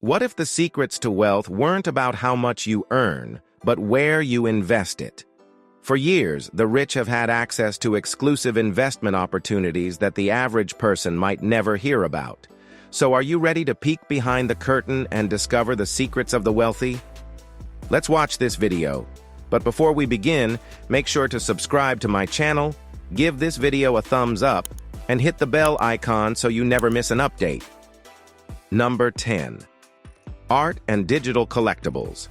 What if the secrets to wealth weren't about how much you earn, but where you invest it? For years, the rich have had access to exclusive investment opportunities that the average person might never hear about. So are you ready to peek behind the curtain and discover the secrets of the wealthy? Let's watch this video. But before we begin, make sure to subscribe to my channel, give this video a thumbs up, and hit the bell icon so you never miss an update. Number 10. Art and digital collectibles.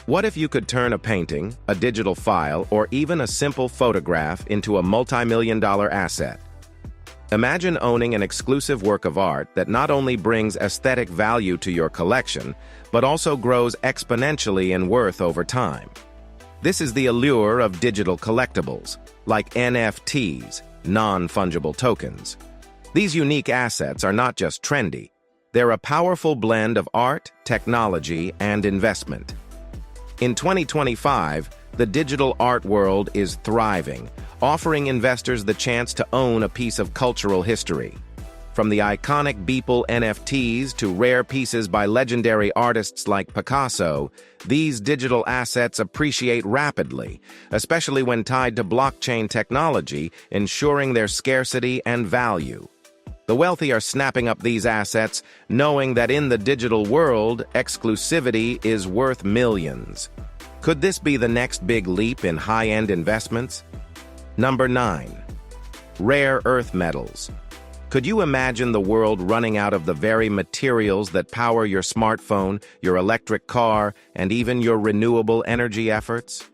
What if you could turn a painting, a digital file, or even a simple photograph into a multi-million-dollar asset? Imagine owning an exclusive work of art that not only brings aesthetic value to your collection, but also grows exponentially in worth over time. This is the allure of digital collectibles, like NFTs, non-fungible tokens. These unique assets are not just trendy. They're a powerful blend of art, technology, and investment. In 2025, the digital art world is thriving, offering investors the chance to own a piece of cultural history. From the iconic Beeple NFTs to rare pieces by legendary artists like Picasso, these digital assets appreciate rapidly, especially when tied to blockchain technology, ensuring their scarcity and value. The wealthy are snapping up these assets, knowing that in the digital world, exclusivity is worth millions. Could this be the next big leap in high-end investments? Number 9. Rare earth metals. Could you imagine the world running out of the very materials that power your smartphone, your electric car, and even your renewable energy efforts?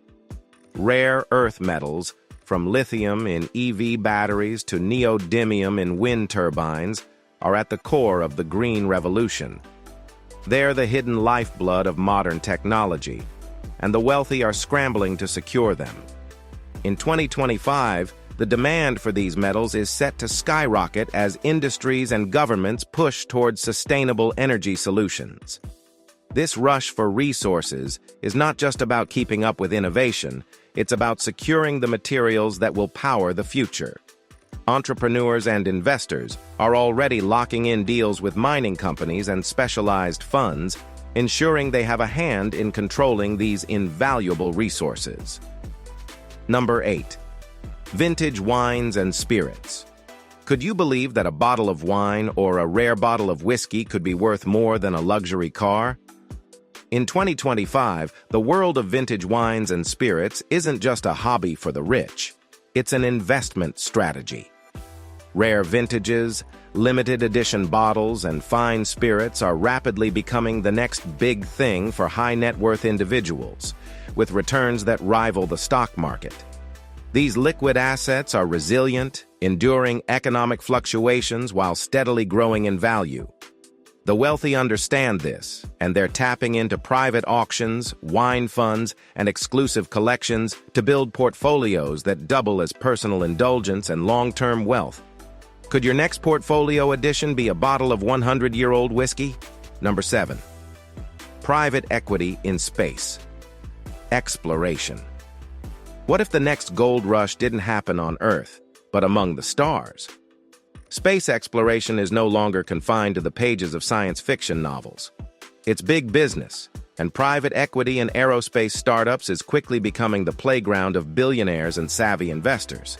Rare earth metals, from lithium in EV batteries to neodymium in wind turbines, are at the core of the green revolution. They're the hidden lifeblood of modern technology, and the wealthy are scrambling to secure them. In 2025, the demand for these metals is set to skyrocket as industries and governments push towards sustainable energy solutions. This rush for resources is not just about keeping up with innovation, it's about securing the materials that will power the future. Entrepreneurs and investors are already locking in deals with mining companies and specialized funds, ensuring they have a hand in controlling these invaluable resources. Number 8. Vintage wines and spirits. Could you believe that a bottle of wine or a rare bottle of whiskey could be worth more than a luxury car? In 2025, the world of vintage wines and spirits isn't just a hobby for the rich. It's an investment strategy. Rare vintages, limited edition bottles, and fine spirits are rapidly becoming the next big thing for high net worth individuals, with returns that rival the stock market. These liquid assets are resilient, enduring economic fluctuations while steadily growing in value. The wealthy understand this, and they're tapping into private auctions, wine funds, and exclusive collections to build portfolios that double as personal indulgence and long-term wealth. Could your next portfolio addition be a bottle of 100-year-old whiskey? Number 7. Private equity in space. Exploration. What if the next gold rush didn't happen on Earth, but among the stars? Space exploration is no longer confined to the pages of science fiction novels. It's big business, and private equity in aerospace startups is quickly becoming the playground of billionaires and savvy investors.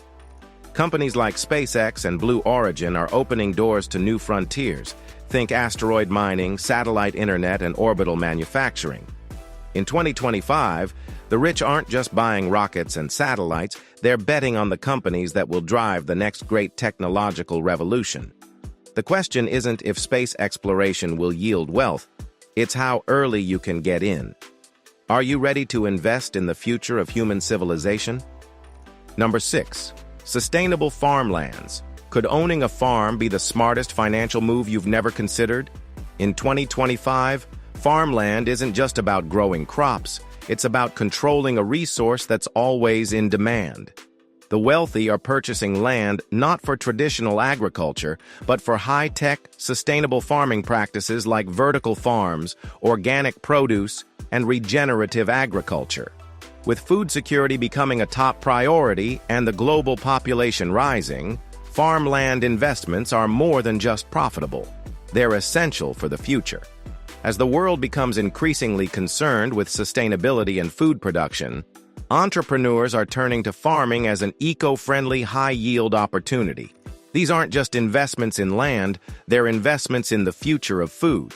Companies like SpaceX and Blue Origin are opening doors to new frontiers. Think asteroid mining, satellite internet, and orbital manufacturing. In 2025, the rich aren't just buying rockets and satellites, they're betting on the companies that will drive the next great technological revolution. The question isn't if space exploration will yield wealth, it's how early you can get in. Are you ready to invest in the future of human civilization? Number 6. Sustainable farmlands. Could owning a farm be the smartest financial move you've never considered? In 2025, farmland isn't just about growing crops, it's about controlling a resource that's always in demand. The wealthy are purchasing land not for traditional agriculture, but for high-tech, sustainable farming practices like vertical farms, organic produce, and regenerative agriculture. With food security becoming a top priority and the global population rising, farmland investments are more than just profitable. They're essential for the future. As the world becomes increasingly concerned with sustainability and food production, entrepreneurs are turning to farming as an eco-friendly, high-yield opportunity. These aren't just investments in land, they're investments in the future of food.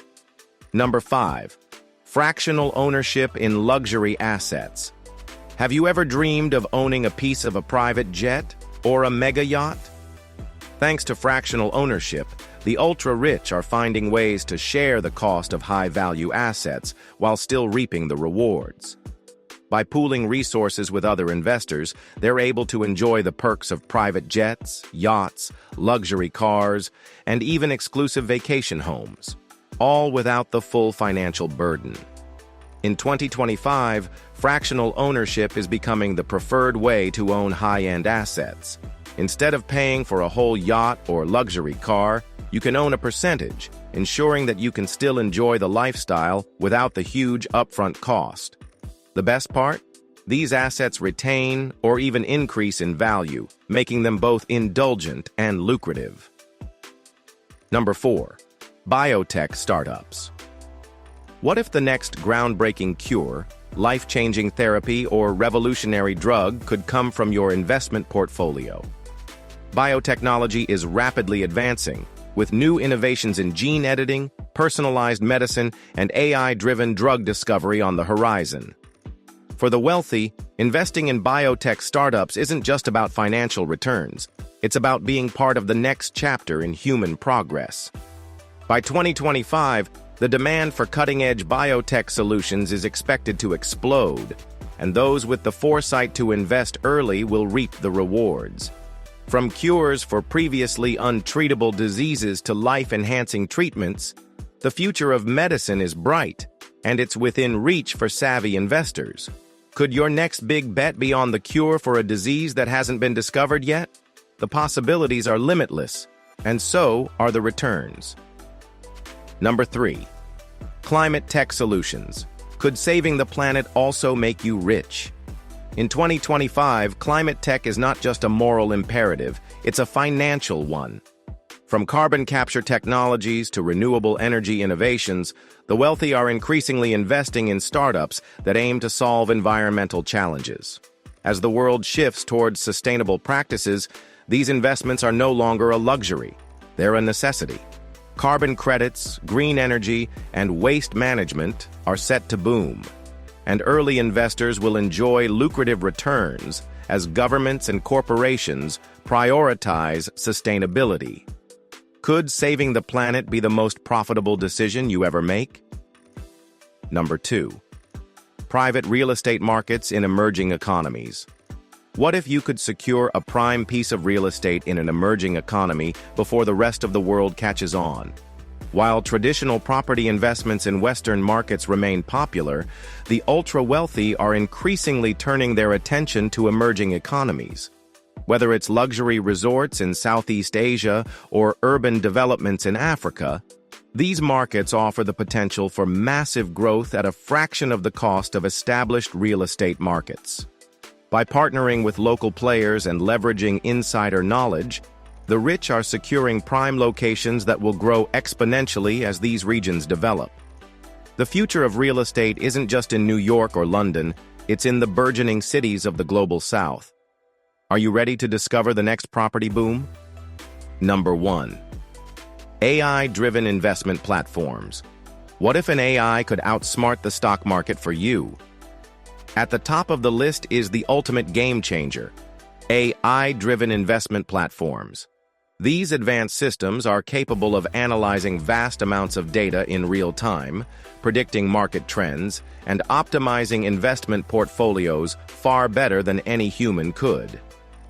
Number 5. Fractional ownership in luxury assets. Have you ever dreamed of owning a piece of a private jet or a mega yacht? Thanks to fractional ownership, the ultra-rich are finding ways to share the cost of high-value assets while still reaping the rewards. By pooling resources with other investors, they're able to enjoy the perks of private jets, yachts, luxury cars, and even exclusive vacation homes, all without the full financial burden. In 2025, fractional ownership is becoming the preferred way to own high-end assets. Instead of paying for a whole yacht or luxury car, you can own a percentage, ensuring that you can still enjoy the lifestyle without the huge upfront cost. The best part? These assets retain or even increase in value, making them both indulgent and lucrative. Number 4. Biotech startups. What if the next groundbreaking cure, life-changing therapy, or revolutionary drug could come from your investment portfolio? Biotechnology is rapidly advancing, with new innovations in gene editing, personalized medicine, and AI-driven drug discovery on the horizon. For the wealthy, investing in biotech startups isn't just about financial returns. It's about being part of the next chapter in human progress. By 2025, the demand for cutting-edge biotech solutions is expected to explode, and those with the foresight to invest early will reap the rewards. From cures for previously untreatable diseases to life-enhancing treatments, the future of medicine is bright, and it's within reach for savvy investors. Could your next big bet be on the cure for a disease that hasn't been discovered yet? The possibilities are limitless, and so are the returns. Number 3. Climate tech solutions. Could saving the planet also make you rich? In 2025, climate tech is not just a moral imperative, it's a financial one. From carbon capture technologies to renewable energy innovations, the wealthy are increasingly investing in startups that aim to solve environmental challenges. As the world shifts towards sustainable practices, these investments are no longer a luxury, they're a necessity. Carbon credits, green energy, and waste management are set to boom, and early investors will enjoy lucrative returns as governments and corporations prioritize sustainability. Could saving the planet be the most profitable decision you ever make? Number 2. Private real estate markets in emerging economies. What if you could secure a prime piece of real estate in an emerging economy before the rest of the world catches on? While traditional property investments in Western markets remain popular, the ultra-wealthy are increasingly turning their attention to emerging economies. Whether it's luxury resorts in Southeast Asia or urban developments in Africa, these markets offer the potential for massive growth at a fraction of the cost of established real estate markets. By partnering with local players and leveraging insider knowledge, the rich are securing prime locations that will grow exponentially as these regions develop. The future of real estate isn't just in New York or London, it's in the burgeoning cities of the global South. Are you ready to discover the next property boom? Number 1. AI-driven investment platforms. What if an AI could outsmart the stock market for you? At the top of the list is the ultimate game changer, AI-driven investment platforms. These advanced systems are capable of analyzing vast amounts of data in real time, predicting market trends, and optimizing investment portfolios far better than any human could.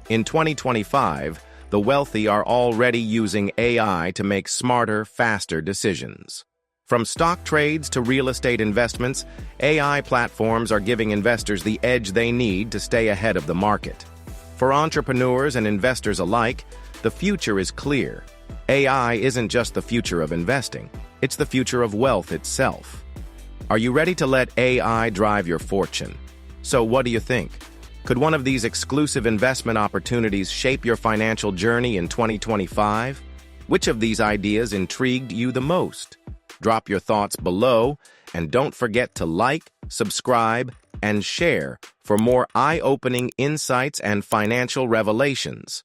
In 2025, the wealthy are already using AI to make smarter, faster decisions. From stock trades to real estate investments, AI platforms are giving investors the edge they need to stay ahead of the market. For entrepreneurs and investors alike, the future is clear. AI isn't just the future of investing, it's the future of wealth itself. Are you ready to let AI drive your fortune? So what do you think? Could one of these exclusive investment opportunities shape your financial journey in 2025? Which of these ideas intrigued you the most? Drop your thoughts below, and don't forget to like, subscribe, and share for more eye-opening insights and financial revelations.